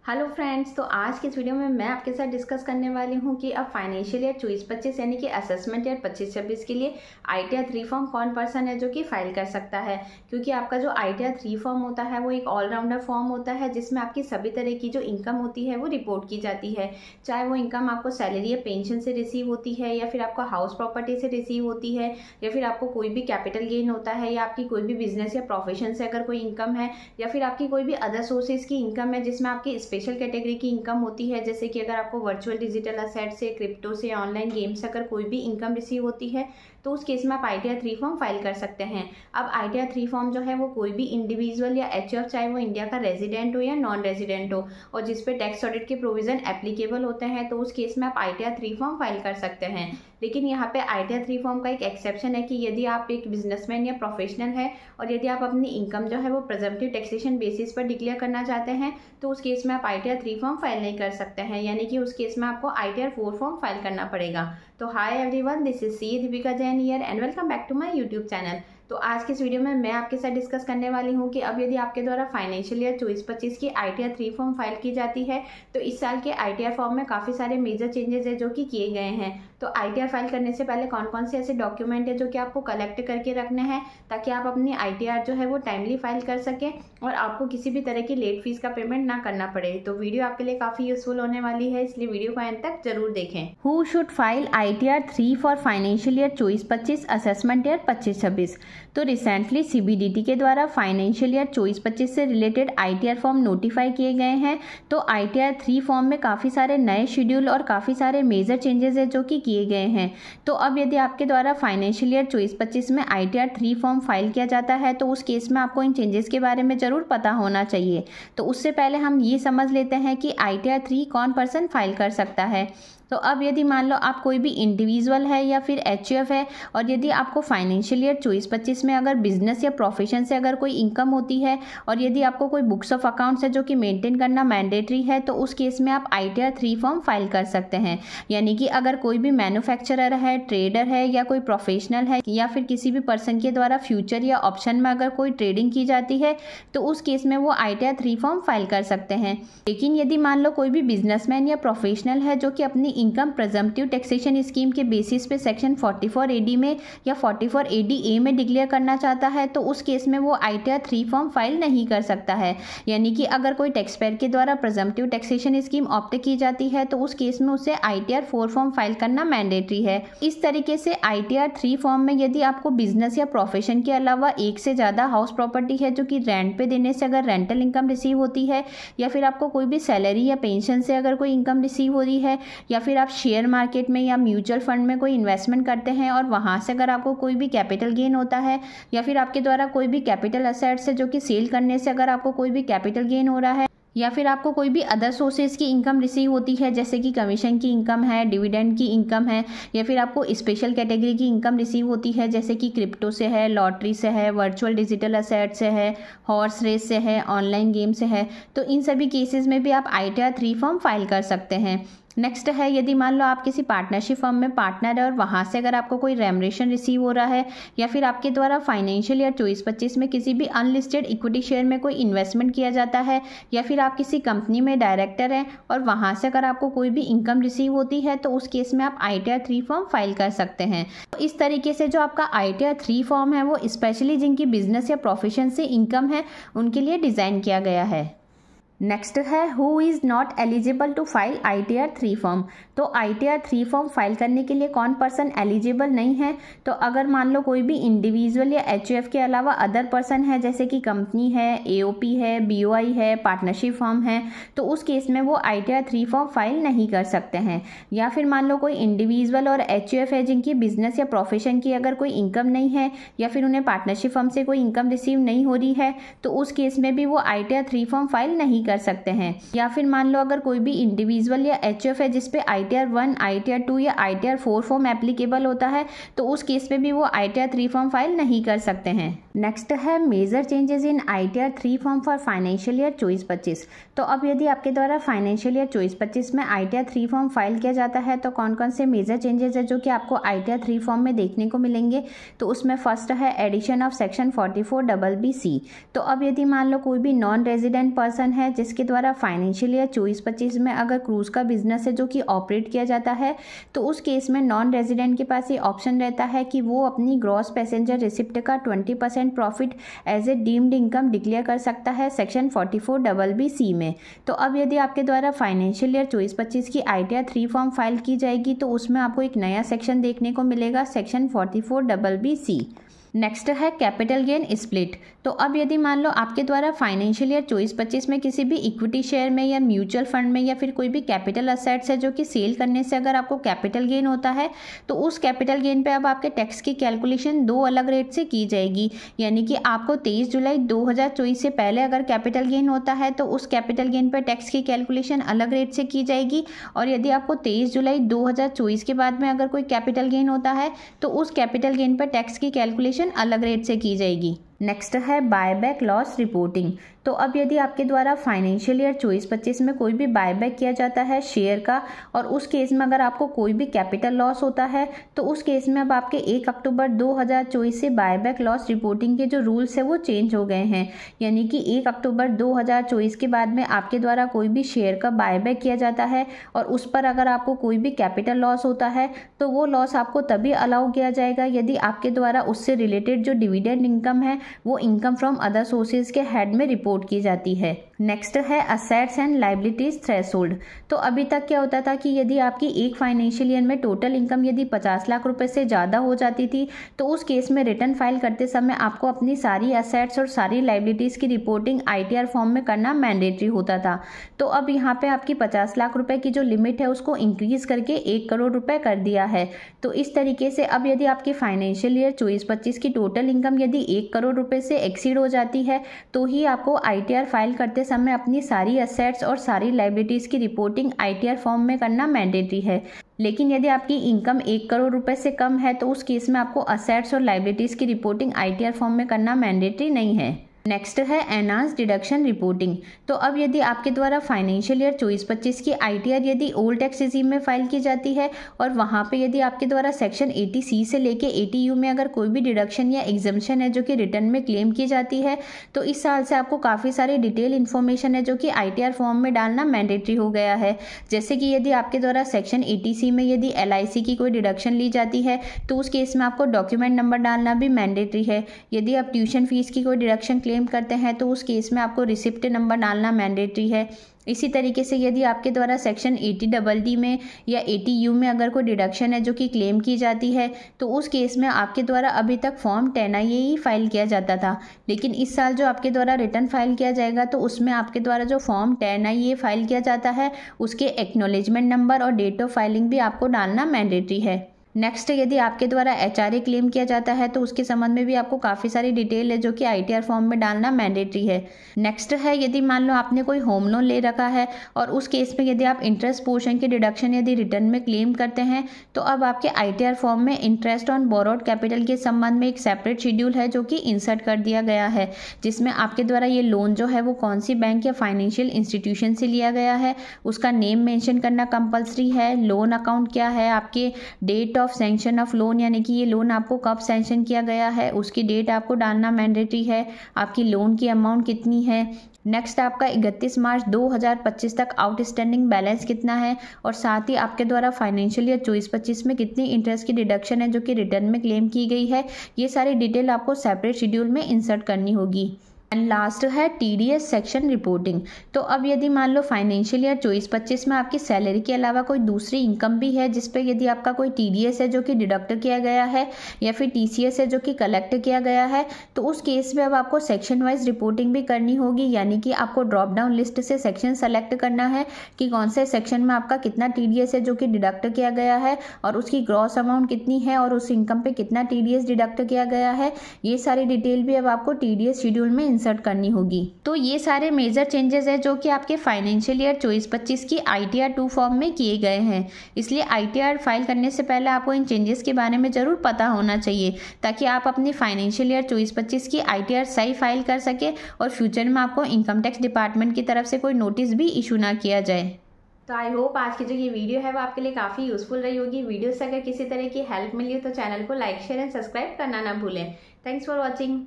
Hello friends, तो आज के इस वीडियो में मैं आपके साथ डिस्कस करने वाली हूं कि अब फाइनेंशियल ईयर 24-25 यानी कि असेसमेंट ईयर 25-26 के लिए ITR 3 फॉर्म कौन पर्सन है जो कि फाइल कर सकता है। क्योंकि आपका जो ITR 3 फॉर्म होता है वो एक ऑलराउंडर फॉर्म होता है जिसमें आपकी सभी तरह की जो इनकम होती है वो रिपोर्ट की जाती है। चाहे वो इनकम आपको सैलरी या पेंशन से रिसीव होती है, या फिर आपको हाउस प्रॉपर्टी से रिसीव होती है, या फिर आपको कोई भी कैपिटल गेन होता है, या आपकी कोई भी बिजनेस या प्रोफेशन से अगर कोई इनकम है, या फिर आपकी कोई भी अदर सोर्सेज की इनकम है जिसमें आपकी स्पेशल कैटेगरी की इनकम होती है। जैसे कि अगर आपको वर्चुअल डिजिटल असेट से, क्रिप्टो से, ऑनलाइन गेम से अगर कोई भी इनकम रिसीव होती है तो उस केस में आप ITR 3 फॉर्म फाइल कर सकते हैं। अब ITR 3 फॉर्म जो है वो कोई भी इंडिविजुअल या HF, चाहे वो इंडिया का रेजिडेंट हो या नॉन रेजिडेंट हो, और जिस पे टैक्स ऑडिट के प्रोविजन एप्लीकेबल होते हैं, तो उस केस में आप ITR 3 फॉर्म फाइल कर सकते हैं। लेकिन यहाँ पे ITR 3 फॉर्म का एक एक्सेप्शन है कि यदि आप एक बिजनेसमैन या प्रोफेशनल है और यदि आप अपनी इनकम जो है वो प्रेजम्पटिव टैक्सेशन बेसिस पर डिक्लेयर करना चाहते हैं तो उस केस में आप ITR 3 फॉर्म फाइल नहीं कर सकते हैं, यानी कि उस केस में आपको ITR 4 फॉर्म फाइल करना पड़ेगा। तो hi everyone, this is C Deepika Jain here and welcome back to my YouTube channel. तो आज के इस वीडियो में मैं आपके साथ डिस्कस करने वाली हूँ कि अब यदि आपके द्वारा फाइनेंशियल ईयर 24-25 की ITR 3 फॉर्म फाइल की जाती है तो इस साल के ITR फॉर्म में काफ़ी सारे मेजर चेंजेस है जो कि किए गए हैं। तो ITR फाइल करने से पहले कौन कौन से ऐसे डॉक्यूमेंट है जो कि आपको कलेक्ट करके रखने हैं ताकि आप अपनी ITR जो है वो टाइमली फाइल कर सकें और आपको किसी भी तरह की लेट फीस का पेमेंट ना करना पड़े। तो वीडियो आपके लिए काफ़ी यूजफुल होने वाली है, इसलिए वीडियो को एंड तक जरूर देखें। Who should file ITR 3 for financial year 24-25 assessment year 25-26। तो रिसेंटली CBDT के द्वारा फाइनेंशियल ईयर 24-25 से रिलेटेड ITR फॉर्म नोटिफाई किए गए हैं। तो ITR 3 फॉर्म में काफ़ी सारे नए शेड्यूल और काफ़ी सारे मेजर चेंजेस है जो कि किए गए हैं। तो अब यदि आपके द्वारा फाइनेंशियल ईयर 24-25 में ITR 3 फॉर्म फाइल किया जाता है तो उस केस में आपको इन चेंजेस के बारे में ज़रूर पता होना चाहिए। तो उससे पहले हम ये समझ लेते हैं कि ITR 3 कौन पर्सन फाइल कर सकता है। तो अब यदि मान लो आप कोई भी इंडिविजुअल है या फिर HF है और यदि आपको फाइनेंशियल ईयर 24-25 में अगर बिजनेस या प्रोफेशन से अगर कोई इनकम होती है और यदि आपको कोई बुक्स ऑफ अकाउंट्स है जो कि मेंटेन करना मैंडेटरी है तो उस केस में आप ITR 3 फॉर्म फाइल कर सकते हैं। यानी कि अगर कोई भी मैन्युफैक्चरर है, ट्रेडर है या कोई प्रोफेशनल है या फिर किसी भी पर्सन के द्वारा फ्यूचर या ऑप्शन में अगर कोई ट्रेडिंग की जाती है तो उस केस में वो ITR 3 फॉर्म फाइल कर सकते हैं। लेकिन यदि मान लो कोई भी बिजनेसमैन या प्रोफेशनल है जो कि अपनी इनकम प्रेजम्पटिव टैक्सेशन स्कीम के बेसिस पे सेक्शन 44 AD में या 44 AD A में डिक्लेयर करना चाहता है तो उस केस में वो ITR 3 फॉर्म फाइल नहीं कर सकता है। यानी कि अगर कोई टैक्स पेयर के द्वारा प्रेजम्पटिव टैक्सेशन स्कीम ऑप्ट की जाती है तो उस केस में उसे ITR 4 फॉर्म फाइल करना मैंडेटरी है। इस तरीके से ITR 3 फॉर्म में यदि आपको बिजनेस या प्रोफेशन के अलावा एक से ज़्यादा हाउस प्रॉपर्टी है जो कि रेंट पे देने से अगर रेंटल इनकम रिसीव होती है, या फिर आपको कोई भी सैलरी या पेंशन से अगर कोई इनकम रिसीव हो रही है, या फिर आप शेयर मार्केट में या म्यूचुअल फंड में कोई इन्वेस्टमेंट करते हैं और वहाँ से अगर आपको कोई भी कैपिटल गेन होता है, या फिर आपके द्वारा कोई भी कैपिटल असेट्स है जो कि सेल करने से अगर आपको कोई भी कैपिटल गेन हो रहा है, या फिर आपको कोई भी अदर सोर्सेज की इनकम रिसीव होती है जैसे कि कमीशन की इनकम है, डिविडेंड की इनकम है, या फिर आपको स्पेशल कैटेगरी की इनकम रिसीव होती है जैसे कि क्रिप्टो से है, लॉटरी से है, वर्चुअल डिजिटल असेट से है, हॉर्स रेस से है, ऑनलाइन गेम से है, तो इन सभी केसेस में भी आप ITR 3 फॉर्म फाइल कर सकते हैं। नेक्स्ट है, यदि मान लो आप किसी पार्टनरशिप फर्म में पार्टनर है और वहाँ से अगर आपको कोई रेमरेशन रिसीव हो रहा है, या फिर आपके द्वारा फाइनेंशियल ईयर 24-25 में किसी भी अनलिस्टेड इक्विटी शेयर में कोई इन्वेस्टमेंट किया जाता है, या फिर आप किसी कंपनी में डायरेक्टर हैं और वहाँ से अगर आपको कोई भी इनकम रिसीव होती है तो उस केस में आप ITR 3 फॉर्म फाइल कर सकते हैं। तो इस तरीके से जो आपका ITR 3 फॉर्म है वो स्पेशली जिनकी बिजनेस या प्रोफेशन से इनकम है उनके लिए डिज़ाइन किया गया है। नेक्स्ट है, who is not eligible to file ITR 3 form. तो ITR 3 फॉर्म फाइल करने के लिए कौन पर्सन एलिजिबल नहीं है। तो अगर मान लो कोई भी इंडिविजुअल या HF के अलावा अदर पर्सन है जैसे कि कंपनी है, AOP है, BOI है, पार्टनरशिप फॉर्म है, तो उस केस में वो ITR 3 फॉर्म फाइल नहीं कर सकते हैं। या फिर मान लो कोई इंडिविजुअल और HF है जिनकी बिजनेस या प्रोफेशन की अगर कोई इनकम नहीं है, या फिर उन्हें पार्टनरशिप फर्म से कोई इनकम रिसीव नहीं हो रही है, तो उस केस में भी वो ITR 3 फॉर्म फाइल नहीं कर सकते हैं। या फिर मान लो अगर कोई भी इंडिविजुअल या HF है जिसपे ITR 1, ITR 2 या ITR 4 फॉर्म एप्लीकेबल होता है तो उस केस में भी वो ITR 3 फॉर्म फाइल नहीं कर सकते हैं। नेक्स्ट है major changes in ITR 3 form for financial year 24-25। तो अब यदि आपके द्वारा फाइनेंशियल ईयर 24-25 में ITR 3 फॉर्म फाइल किया जाता है तो कौन कौन से मेजर चेंजेस है जो कि आपको ITR 3 फॉर्म में देखने को मिलेंगे। तो उसमें फर्स्ट है एडिशन ऑफ सेक्शन 44BBC। तो अब यदि मान लो कोई भी नॉन रेजिडेंट पर्सन है जिसके द्वारा फाइनेंशियल ईयर 24-25 में अगर क्रूज का बिजनेस है जो कि ऑपरेट किया जाता है, तो उस केस में नॉन रेजिडेंट के पास ये ऑप्शन रहता है कि वो अपनी ग्रॉस पैसेंजर रिसिप्ट का 20% profit as a deemed income declare कर सकता है सेक्शन 44BBC में। तो अब यदि आपके द्वारा फाइनेंशियल ईयर 24-25 की ITR 3 फॉर्म फाइल की जाएगी तो उसमें आपको एक नया सेक्शन देखने को मिलेगा, सेक्शन 44BBC। नेक्स्ट है कैपिटल गेन स्प्लिट। तो अब यदि मान लो आपके द्वारा फाइनेंशियल ईयर 24-25 में किसी भी इक्विटी शेयर में या म्यूचुअल फंड में या फिर कोई भी कैपिटल असेट्स है जो कि सेल करने से अगर आपको कैपिटल गेन होता है तो उस कैपिटल गेन पे अब आपके टैक्स की कैलकुलेशन दो अलग रेट से की जाएगी। यानी कि आपको 23 जुलाई 2024 से पहले अगर कैपिटल गेन होता है तो उस कैपिटल गेन पर टैक्स की कैलकुलेशन अलग रेट से की जाएगी, और यदि आपको 23 जुलाई 2024 के बाद में अगर कोई कैपिटल गेन होता है तो उस कैपिटल गेन पर टैक्स की कैलकुलेशन अलग रेट से की जाएगी। नेक्स्ट है बायबैक लॉस रिपोर्टिंग। तो अब यदि आपके द्वारा फाइनेंशियल ईयर 24-25 में कोई भी बायबैक किया जाता है शेयर का, और उस केस में अगर आपको कोई भी कैपिटल लॉस होता है तो उस केस में अब आपके 1 अक्टूबर 2024 से बायबैक लॉस रिपोर्टिंग के जो रूल्स है वो चेंज हो गए हैं। यानी कि 1 अक्टूबर 2024 के बाद में आपके द्वारा कोई भी शेयर का बायबैक किया जाता है और उस पर अगर आपको कोई भी कैपिटल लॉस होता है तो वो लॉस आपको तभी अलाउ किया जाएगा यदि आपके द्वारा उससे रिलेटेड जो डिविडेंड इनकम है वो इनकम फ्रॉम अदर सोर्सेज के हेड में रिपोर्ट की जाती है। नेक्स्ट है असेट्स एंड लायबिलिटीज थ्रेशोल्ड। तो अभी तक क्या होता था कि यदि आपकी एक फाइनेंशियल ईयर में टोटल इनकम यदि 50 लाख रुपए से ज़्यादा हो जाती थी तो उस केस में रिटर्न फाइल करते समय आपको अपनी सारी असेट्स और सारी लायबिलिटीज़ की रिपोर्टिंग ITR फॉर्म में करना मैंडेटरी होता था। तो अब यहाँ पे आपकी 50 लाख रुपए की जो लिमिट है उसको इंक्रीज करके 1 करोड़ रुपए कर दिया है। तो इस तरीके से अब यदि आपकी फाइनेंशियल ईयर 24-25 की टोटल इनकम यदि 1 करोड़ रुपए से एक्सीड हो जाती है तो ही आपको ITR फाइल करते समय अपनी सारी असेट्स और सारी लायबिलिटीज की रिपोर्टिंग ITR फॉर्म में करना मैंडेटरी है। लेकिन यदि आपकी इनकम 1 करोड़ रुपए से कम है तो उस केस में आपको असेट्स और लायबिलिटीज की रिपोर्टिंग ITR फॉर्म में करना मैंडेटरी नहीं है। नेक्स्ट है एनहांस डिडक्शन रिपोर्टिंग। तो अब यदि आपके द्वारा फाइनेंशियल ईयर 24-25 की ITR यदि ओल्ड टैक्स रिजीम में फाइल की जाती है और वहाँ पे यदि आपके द्वारा सेक्शन 80C से लेके 80U में अगर कोई भी डिडक्शन या एग्जम्पशन है जो कि रिटर्न में क्लेम की जाती है तो इस साल से आपको काफ़ी सारी डिटेल इन्फॉर्मेशन है जो कि ITR फॉर्म में डालना मैंडेटरी हो गया है। जैसे कि यदि आपके द्वारा सेक्शन 80C में यदि LIC की कोई डिडक्शन ली जाती है तो उस केस में आपको डॉक्यूमेंट नंबर डालना भी मैंडेटरी है। यदि आप ट्यूशन फीस की कोई डिडक्शन क्लेम करते हैं तो उस केस में आपको रिसिप्ट नंबर डालना मैंडेटरी है। इसी तरीके से यदि आपके द्वारा सेक्शन 80DD में या 80U में अगर कोई डिडक्शन है जो कि क्लेम की जाती है तो उस केस में आपके द्वारा अभी तक फॉर्म 10IA ही फाइल किया जाता था, लेकिन इस साल जो आपके द्वारा रिटर्न फाइल किया जाएगा तो उसमें आपके द्वारा जो फॉर्म 10IA फाइल किया जाता है उसके एक्नॉलेजमेंट नंबर और डेट ऑफ फाइलिंग भी आपको डालना मैंडेटरी है। नेक्स्ट यदि आपके द्वारा HRA क्लेम किया जाता है तो उसके संबंध में भी आपको काफ़ी सारी डिटेल है जो कि ITR फॉर्म में डालना मैंडेटरी है। नेक्स्ट है यदि मान लो आपने कोई होम लोन ले रखा है और उस केस में यदि आप इंटरेस्ट पोर्शन की डिडक्शन यदि रिटर्न में क्लेम करते हैं तो अब आपके ITR फॉर्म में इंटरेस्ट ऑन बोरोड कैपिटल के संबंध में एक सेपरेट शेड्यूल है जो कि इंसर्ट कर दिया गया है, जिसमें आपके द्वारा ये लोन जो है वो कौन सी बैंक या फाइनेंशियल इंस्टीट्यूशन से लिया गया है उसका नेम मेंशन करना कंपलसरी है, लोन अकाउंट क्या है, आपके date of sanction of loan यानी कि ये लोन आपको कब सैंक्शन किया गया है उसकी डेट आपको डालना मैंडेटरी है, आपकी लोन की अमाउंट कितनी है। नेक्स्ट आपका 31 मार्च 2025 तक आउटस्टैंडिंग बैलेंस कितना है और साथ ही आपके द्वारा फाइनेंशियल ईयर 24-25 में कितनी इंटरेस्ट की डिडक्शन है जो कि रिटर्न में क्लेम की गई है, ये सारी डिटेल आपको सेपरेट शेड्यूल में इंसर्ट करनी होगी। एंड लास्ट है TDS सेक्शन रिपोर्टिंग। तो अब यदि मान लो फाइनेंशियल ईयर 24-25 में आपकी सैलरी के अलावा कोई दूसरी इनकम भी है जिस पे यदि आपका कोई TDS है जो कि डिडक्ट किया गया है या फिर TCS है जो कि कलेक्ट किया गया है तो उस केस में अब आपको सेक्शन वाइज रिपोर्टिंग भी करनी होगी। यानी कि आपको ड्रॉप डाउन लिस्ट से सेक्शन सेलेक्ट करना है कि कौन से सेक्शन में आपका कितना TDS है जो कि डिडक्ट किया गया है और उसकी ग्रॉस अमाउंट कितनी है और उस इनकम पे कितना TDS डिडक्ट किया गया है। ये सारी डिटेल भी अब आपको TDS शेड्यूल में इंसर्ट करनी होगी। तो ये सारे मेजर चेंजेस है जो कि आपके फाइनेंशियल ईयर 24-25 की ITR 2 फॉर्म में किए गए हैं। इसलिए ITR फाइल करने से पहले आपको इन चेंजेस के बारे में ज़रूर पता होना चाहिए, ताकि आप अपनी फाइनेंशियल ईयर 24-25 की ITR सही फाइल कर सके और फ्यूचर में आपको इनकम टैक्स डिपार्टमेंट की तरफ से कोई नोटिस भी इशू ना किया जाए। तो आई होप आज की जो ये वीडियो है वो आपके लिए काफ़ी यूजफुल रही होगी। वीडियो से अगर किसी तरह की हेल्प मिली हो तो चैनल को लाइक शेयर एंड सब्सक्राइब करना ना भूलें। Thanks for watching.